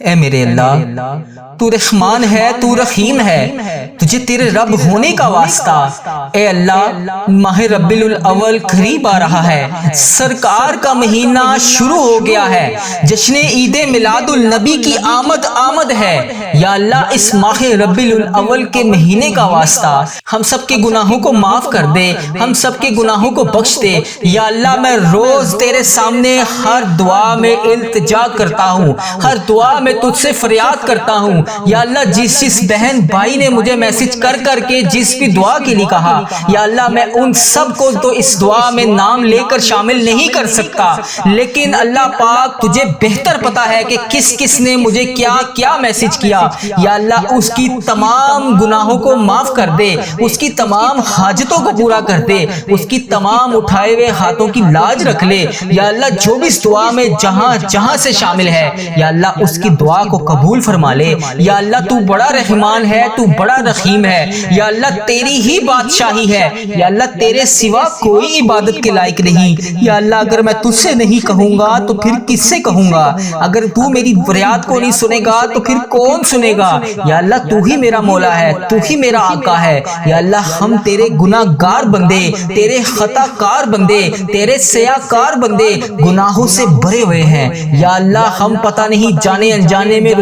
اے میرے اللہ، تو رحمان ہے، تو رحیم ہے، تجھے تیرے رب ہونے کا واسطہ۔ اے اللہ، ماہ ربیع الاول قریب آ رہا ہے، سرکار کا مہینہ شروع ہو گیا ہے، جشن عید میلاد النبی کی آمد ہے۔ یا اللہ، اس ماہ ربیع الاول کے مہینے کا واسطہ ہم سب کے گناہوں کو معاف کر دے، ہم سب کے گناہوں کو بخش دے۔ یا اللہ، میں روز تیرے سامنے ہر دعا میں التجا کرتا ہوں، ہر دعا میں تجھ سے فریاد کرتا ہوں۔ یا اللہ، جس بہن بھائی نے مجھے میسج کر کے جس بھی دعا کے لیے کہا، یا اللہ میں ان سب کو تو اس دعا میں نام لے کر شامل نہیں کر سکتا، لیکن اللہ پاک تجھے بہتر پتا ہے کہ کس نے مجھے کیا میسج کیا۔ یا اللہ، اس کی تمام گناہوں کو معاف کر دے، اس کی تمام حاجتوں کو پورا کر دے، اس کی تمام اٹھائے ہوئے ہاتھوں کی لاج رکھ لے۔ یا اللہ، جو بھی اس دعا میں جہاں سے شامل ہے، یا اللہ اس کی دعا کو قبول فرما لے۔ یا اللہ، تو بڑا رحمان ہے، تو بڑا رحیم ہے۔ یا اللہ، تیری ہی بادشاہی ہے۔ یا اللہ، تیرے سوا کوئی عبادت کے لائق نہیں۔ یا اللہ، اگر میں تجھ سے نہیں کہوں گا تو پھر کس سے کہوں گا؟ اگر تو میری فریاد کو نہیں سنے گا تو پھر کون سنے گا؟ یا اللہ، تو ہی میرا مولا ہے، تو ہی میرا آقا ہے۔ یا اللہ، ہم تیرے گناہ گار بندے، تیرے خطا کار بندے، تیرے سیاہ کار بندے گناہوں سے بھرے ہوئے ہیں۔ یا اللہ، ہم پتہ نہیں جانے انجانے میں